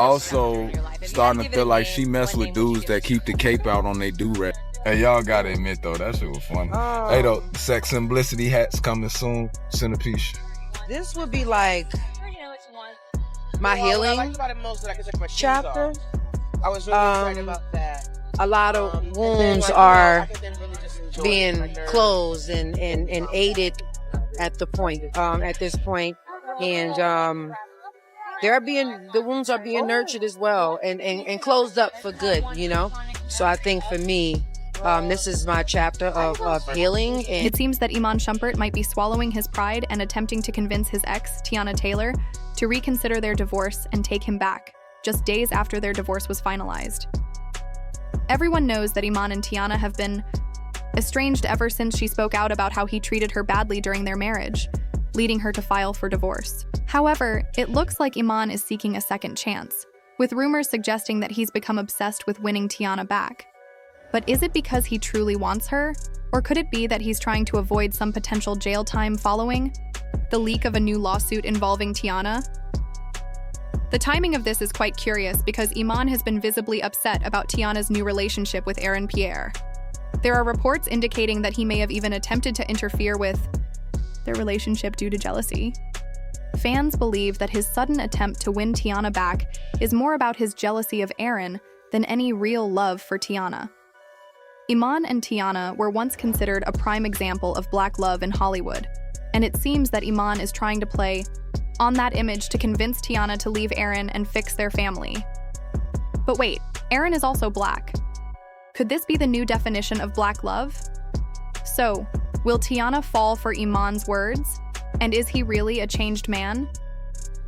Also, starting to feel like she mess with dudes that keep the cape out on they do-rag. Hey, y'all gotta admit though, that shit was funny. Hey though, Sex Simplicity hats coming soon, centerpiece. This would be like my healing chapter. I was really excited about that. A lot of wounds are being closed and aided at the point, at this point, and the wounds are being nurtured as well and closed up for good, you know. So I think for me, this is my chapter of healing. And it seems that Iman Shumpert might be swallowing his pride and attempting to convince his ex, Teyana Taylor, to reconsider their divorce and take him back, just days after their divorce was finalized. Everyone knows that Iman and Teyana have been estranged ever since she spoke out about how he treated her badly during their marriage, leading her to file for divorce. However, it looks like Iman is seeking a second chance, with rumors suggesting that he's become obsessed with winning Teyana back. But is it because he truly wants her? Or could it be that he's trying to avoid some potential jail time following the leak of a new lawsuit involving Teyana? The timing of this is quite curious because Iman has been visibly upset about Teyana's new relationship with Aaron Pierre. There are reports indicating that he may have even attempted to interfere with their relationship due to jealousy. Fans believe that his sudden attempt to win Teyana back is more about his jealousy of Aaron than any real love for Teyana. Iman and Teyana were once considered a prime example of black love in Hollywood, and it seems that Iman is trying to play on that image to convince Teyana to leave Aaron and fix their family. But wait, Aaron is also black. Could this be the new definition of black love? So, will Teyana fall for Iman's words? And is he really a changed man?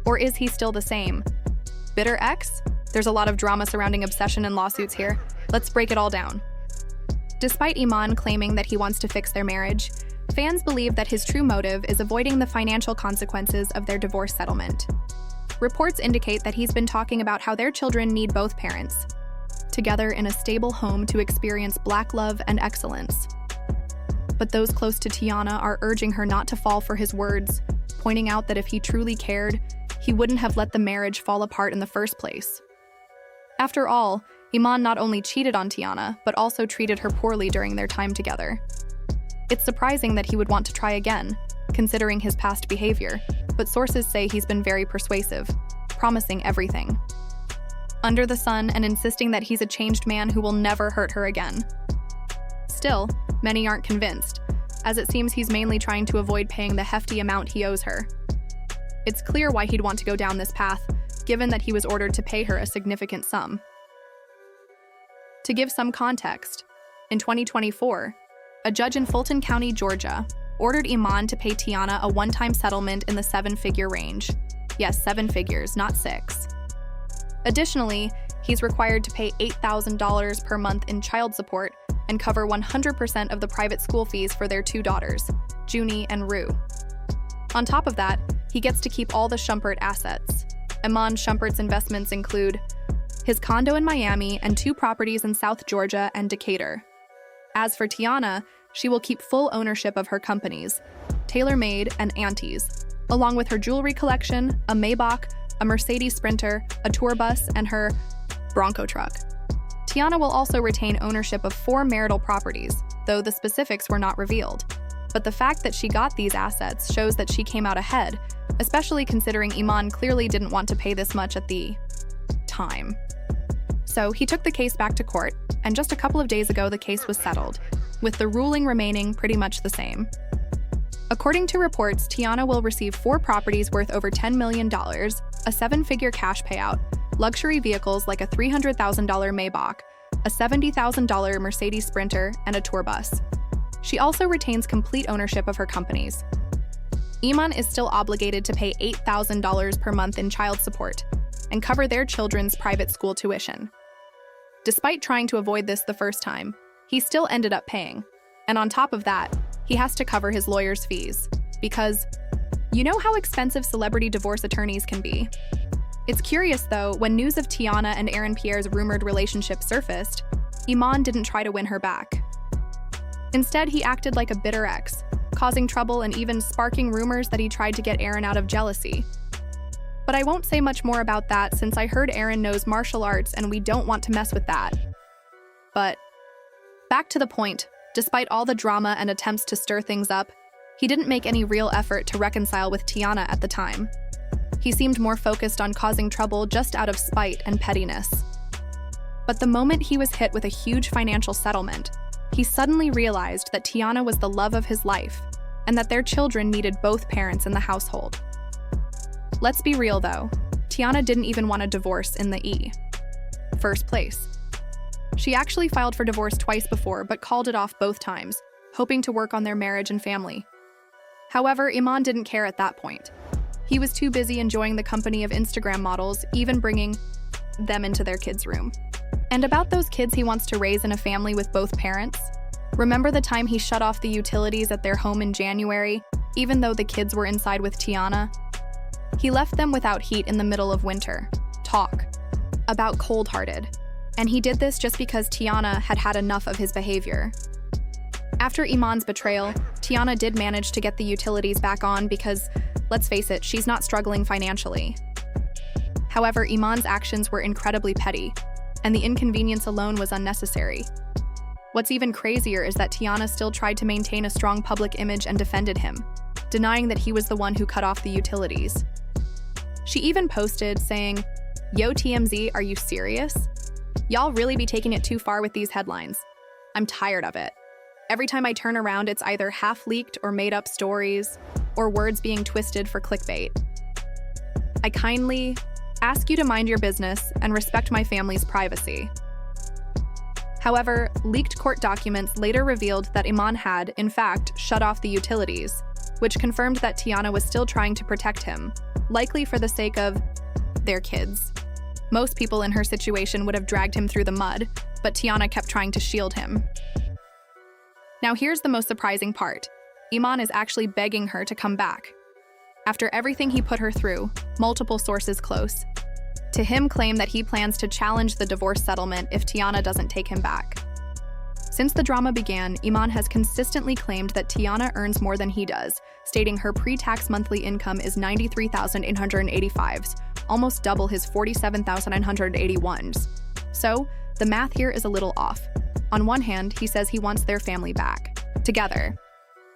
Or is he still the same? Bitter ex? There's a lot of drama surrounding obsession and lawsuits here. Let's break it all down. Despite Iman claiming that he wants to fix their marriage, fans believe that his true motive is avoiding the financial consequences of their divorce settlement. Reports indicate that he's been talking about how their children need both parents, together in a stable home to experience black love and excellence. But those close to Teyana are urging her not to fall for his words, pointing out that if he truly cared, he wouldn't have let the marriage fall apart in the first place. After all, Iman not only cheated on Teyana, but also treated her poorly during their time together. It's surprising that he would want to try again, considering his past behavior, but sources say he's been very persuasive, promising everything under the sun and insisting that he's a changed man who will never hurt her again. Still, many aren't convinced, as it seems he's mainly trying to avoid paying the hefty amount he owes her. It's clear why he'd want to go down this path, given that he was ordered to pay her a significant sum. To give some context, in 2024, a judge in Fulton County, Georgia, ordered Iman to pay Teyana a one-time settlement in the 7-figure range. Yes, 7 figures, not 6. Additionally, he's required to pay $8,000 per month in child support and cover 100% of the private school fees for their 2 daughters, Junie and Rue. On top of that, he gets to keep all the Shumpert assets. Iman Shumpert's investments include his condo in Miami and 2 properties in South Georgia and Decatur. As for Teyana, she will keep full ownership of her companies, TaylorMade and Aunties, along with her jewelry collection, a Maybach, a Mercedes Sprinter, a tour bus, and her Bronco truck. Teyana will also retain ownership of 4 marital properties, though the specifics were not revealed. But the fact that she got these assets shows that she came out ahead, especially considering Iman clearly didn't want to pay this much at the time. So he took the case back to court, and just a couple of days ago the case was settled, with the ruling remaining pretty much the same. According to reports, Teyana will receive 4 properties worth over $10 million, a 7-figure cash payout, luxury vehicles like a $300,000 Maybach, a $70,000 Mercedes Sprinter, and a tour bus. She also retains complete ownership of her companies. Iman is still obligated to pay $8,000 per month in child support and cover their children's private school tuition. Despite trying to avoid this the first time, he still ended up paying. And on top of that, he has to cover his lawyer's fees. Because, you know how expensive celebrity divorce attorneys can be. It's curious though, when news of Teyana and Aaron Pierre's rumored relationship surfaced, Iman didn't try to win her back. Instead, he acted like a bitter ex, causing trouble and even sparking rumors that he tried to get Aaron out of jealousy. But I won't say much more about that since I heard Aaron knows martial arts and we don't want to mess with that. But back to the point, despite all the drama and attempts to stir things up, he didn't make any real effort to reconcile with Teyana at the time. He seemed more focused on causing trouble just out of spite and pettiness. But the moment he was hit with a huge financial settlement, he suddenly realized that Teyana was the love of his life and that their children needed both parents in the household. Let's be real though, Teyana didn't even want a divorce in the first place. She actually filed for divorce twice before but called it off both times, hoping to work on their marriage and family. However, Iman didn't care at that point. He was too busy enjoying the company of Instagram models, even bringing them into their kids' room. And about those kids he wants to raise in a family with both parents? Remember the time he shut off the utilities at their home in January, even though the kids were inside with Teyana? He left them without heat in the middle of winter. Talk about cold-hearted. And he did this just because Teyana had had enough of his behavior. After Iman's betrayal, Teyana did manage to get the utilities back on because, let's face it, she's not struggling financially. However, Iman's actions were incredibly petty, and the inconvenience alone was unnecessary. What's even crazier is that Teyana still tried to maintain a strong public image and defended him, denying that he was the one who cut off the utilities. She even posted saying, "Yo TMZ, are you serious? Y'all really be taking it too far with these headlines. I'm tired of it. Every time I turn around, it's either half-leaked or made-up stories, or words being twisted for clickbait. I kindly ask you to mind your business and respect my family's privacy." However, leaked court documents later revealed that Iman had, in fact, shut off the utilities, which confirmed that Teyana was still trying to protect him, likely for the sake of their kids. Most people in her situation would have dragged him through the mud, but Teyana kept trying to shield him. Now here's the most surprising part. Iman is actually begging her to come back. After everything he put her through, multiple sources close to him claim that he plans to challenge the divorce settlement if Teyana doesn't take him back. Since the drama began, Iman has consistently claimed that Teyana earns more than he does, stating her pre-tax monthly income is $93,885, almost double his $47,981. So, the math here is a little off. On one hand, he says he wants their family back, together.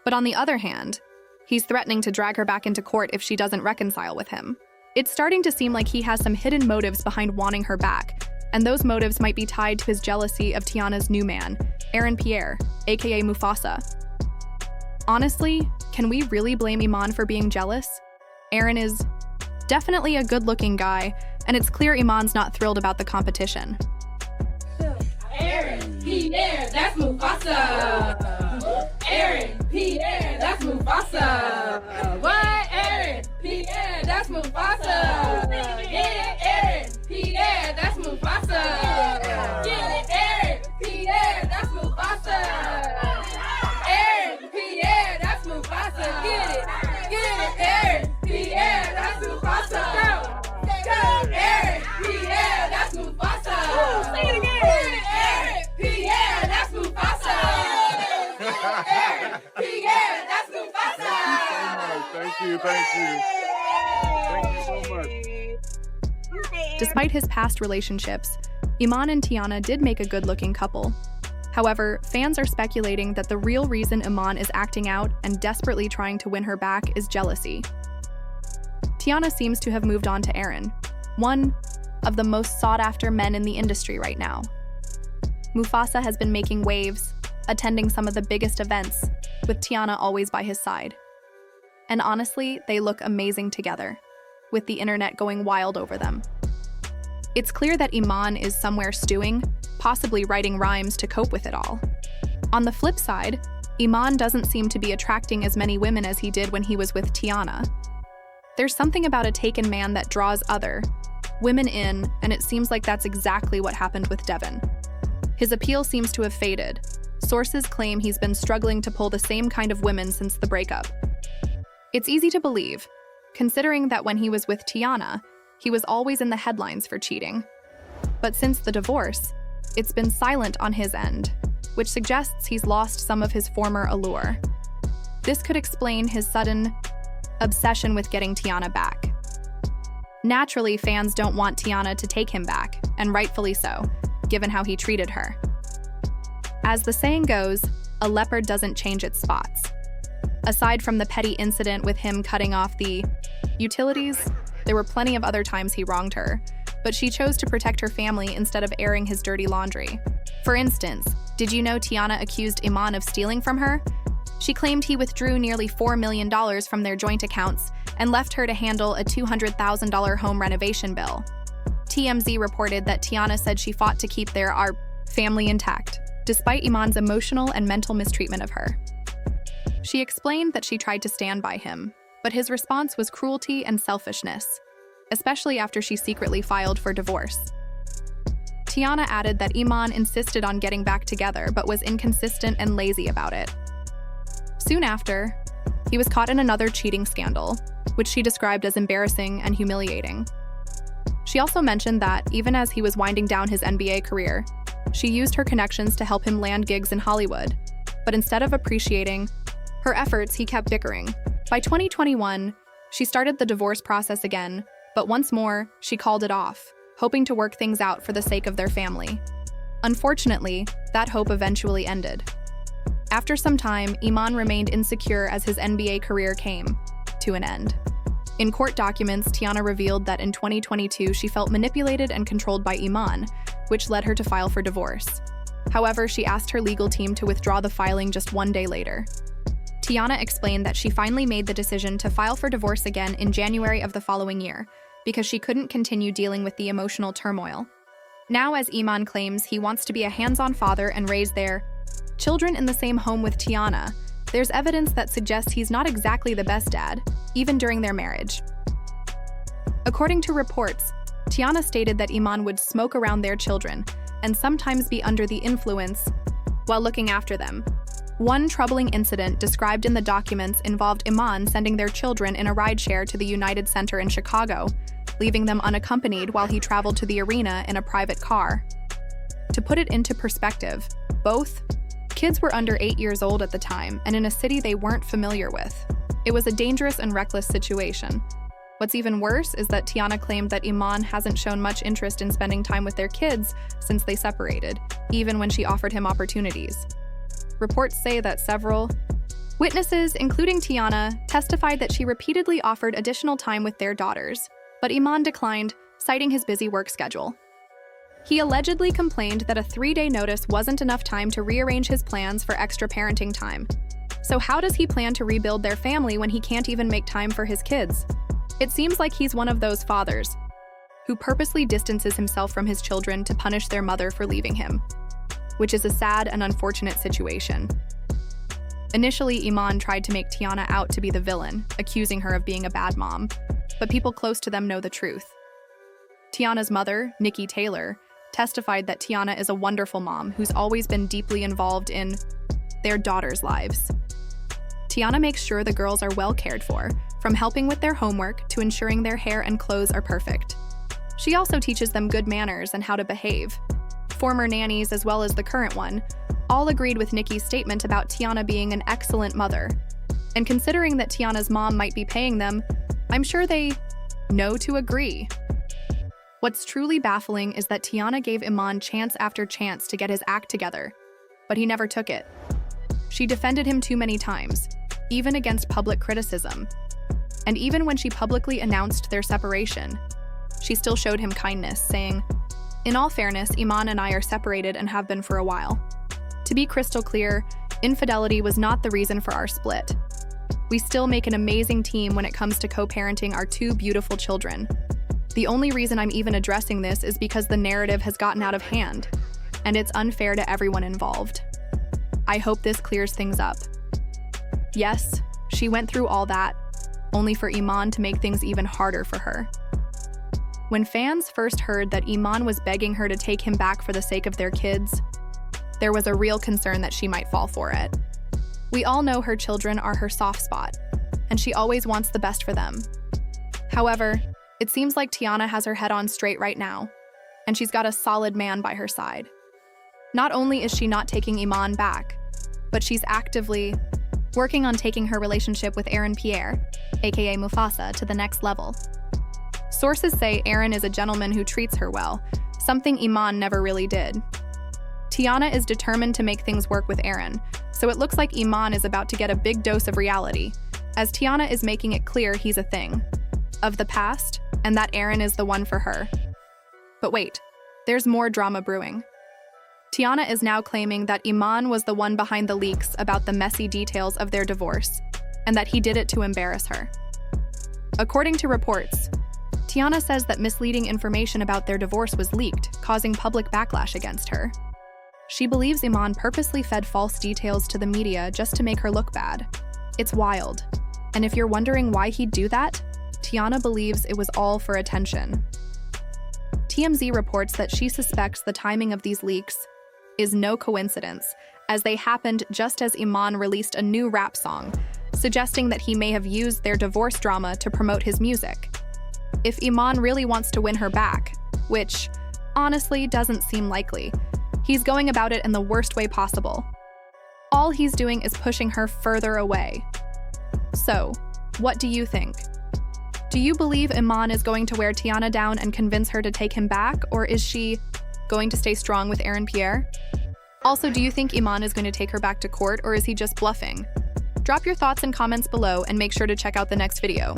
But on the other hand, he's threatening to drag her back into court if she doesn't reconcile with him. It's starting to seem like he has some hidden motives behind wanting her back, and those motives might be tied to his jealousy of Teyana's new man, Aaron Pierre, aka Mufasa. Honestly, can we really blame Iman for being jealous? Aaron is definitely a good-looking guy, and it's clear Iman's not thrilled about the competition. Aaron Pierre, that's Mufasa. Aaron Pierre, that's Mufasa. What? Aaron Pierre, that's Mufasa. Yeah, Aaron Pierre, that's Mufasa. Get it, Aaron Pierre, that's Mufasa. Aaron Pierre, that's Mufasa. Get it, Aaron Pierre, that's Mufasa. Go, Aaron Pierre, that's Mufasa. Say it again. Aaron Pierre, that's Mufasa. Aaron Pierre, that's Mufasa. Thank you. Thank you so much. Despite his past relationships, Iman and Teyana did make a good-looking couple. However, fans are speculating that the real reason Iman is acting out and desperately trying to win her back is jealousy. Teyana seems to have moved on to Aaron, one of the most sought-after men in the industry right now. Mufasa has been making waves, attending some of the biggest events, with Teyana always by his side. And honestly, they look amazing together, with the internet going wild over them. It's clear that Iman is somewhere stewing, possibly writing rhymes to cope with it all. On the flip side, Iman doesn't seem to be attracting as many women as he did when he was with Teyana. There's something about a taken man that draws other women in, and it seems like that's exactly what happened with Devin. His appeal seems to have faded. Sources claim he's been struggling to pull the same kind of women since the breakup. It's easy to believe, considering that when he was with Teyana, he was always in the headlines for cheating. But since the divorce, it's been silent on his end, which suggests he's lost some of his former allure. This could explain his sudden obsession with getting Teyana back. Naturally, fans don't want Teyana to take him back, and rightfully so, given how he treated her. As the saying goes, a leopard doesn't change its spots. Aside from the petty incident with him cutting off the utilities, there were plenty of other times he wronged her, but she chose to protect her family instead of airing his dirty laundry. For instance, did you know Teyana accused Iman of stealing from her? She claimed he withdrew nearly $4 million from their joint accounts and left her to handle a $200,000 home renovation bill. TMZ reported that Teyana said she fought to keep their family intact, despite Iman's emotional and mental mistreatment of her. She explained that she tried to stand by him, but his response was cruelty and selfishness, especially after she secretly filed for divorce. Teyana added that Iman insisted on getting back together but was inconsistent and lazy about it. Soon after, he was caught in another cheating scandal, which she described as embarrassing and humiliating. She also mentioned that, even as he was winding down his NBA career, she used her connections to help him land gigs in Hollywood, but instead of appreciating her efforts, he kept bickering. By 2021, she started the divorce process again, but once more, she called it off, hoping to work things out for the sake of their family. Unfortunately, that hope eventually ended. After some time, Iman remained insecure as his NBA career came to an end. In court documents, Teyana revealed that in 2022 she felt manipulated and controlled by Iman, which led her to file for divorce. However, she asked her legal team to withdraw the filing just one day later. Teyana explained that she finally made the decision to file for divorce again in January of the following year, because she couldn't continue dealing with the emotional turmoil. Now, as Iman claims he wants to be a hands-on father and raise their children in the same home with Teyana, there's evidence that suggests he's not exactly the best dad, even during their marriage. According to reports, Teyana stated that Iman would smoke around their children and sometimes be under the influence while looking after them. One troubling incident described in the documents involved Iman sending their children in a rideshare to the United Center in Chicago, leaving them unaccompanied while he traveled to the arena in a private car. To put it into perspective, both kids were under 8 years old at the time and in a city they weren't familiar with. It was a dangerous and reckless situation. What's even worse is that Teyana claimed that Iman hasn't shown much interest in spending time with their kids since they separated, even when she offered him opportunities. Reports say that several witnesses, including Teyana, testified that she repeatedly offered additional time with their daughters, but Iman declined, citing his busy work schedule. He allegedly complained that a 3-day notice wasn't enough time to rearrange his plans for extra parenting time. So how does he plan to rebuild their family when he can't even make time for his kids? It seems like he's one of those fathers who purposely distances himself from his children to punish their mother for leaving him, which is a sad and unfortunate situation. Initially, Iman tried to make Teyana out to be the villain, accusing her of being a bad mom, but people close to them know the truth. Teyana's mother, Taylor, testified that Teyana is a wonderful mom who's always been deeply involved in their daughters' lives. Teyana makes sure the girls are well cared for, from helping with their homework to ensuring their hair and clothes are perfect. She also teaches them good manners and how to behave. Former nannies, as well as the current one, all agreed with Nikki's statement about Teyana being an excellent mother. And considering that Teyana's mom might be paying them, I'm sure they know to agree. What's truly baffling is that Teyana gave Iman chance after chance to get his act together, but he never took it. She defended him too many times, even against public criticism. And even when she publicly announced their separation, she still showed him kindness, saying, "In all fairness, Iman and I are separated and have been for a while. To be crystal clear, infidelity was not the reason for our split. We still make an amazing team when it comes to co-parenting our 2 beautiful children. The only reason I'm even addressing this is because the narrative has gotten out of hand, and it's unfair to everyone involved. I hope this clears things up." Yes, she went through all that, only for Iman to make things even harder for her. When fans first heard that Iman was begging her to take him back for the sake of their kids, there was a real concern that she might fall for it. We all know her children are her soft spot, and she always wants the best for them. However, it seems like Teyana has her head on straight right now, and she's got a solid man by her side. Not only is she not taking Iman back, but she's actively working on taking her relationship with Aaron Pierre, aka Mufasa, to the next level. Sources say Aaron is a gentleman who treats her well, something Iman never really did. Teyana is determined to make things work with Aaron, so it looks like Iman is about to get a big dose of reality, as Teyana is making it clear he's a thing of the past, and that Aaron is the one for her. But wait, there's more drama brewing. Teyana is now claiming that Iman was the one behind the leaks about the messy details of their divorce, and that he did it to embarrass her. According to reports, Teyana says that misleading information about their divorce was leaked, causing public backlash against her. She believes Iman purposely fed false details to the media just to make her look bad. It's wild. And if you're wondering why he'd do that, Teyana believes it was all for attention. TMZ reports that she suspects the timing of these leaks is no coincidence, as they happened just as Iman released a new rap song, suggesting that he may have used their divorce drama to promote his music. If Iman really wants to win her back, which honestly doesn't seem likely, he's going about it in the worst way possible. All he's doing is pushing her further away. So, what do you think? Do you believe Iman is going to wear Teyana down and convince her to take him back, or is she going to stay strong with Aaron Pierre? Also, do you think Iman is going to take her back to court, or is he just bluffing? Drop your thoughts in comments below and make sure to check out the next video.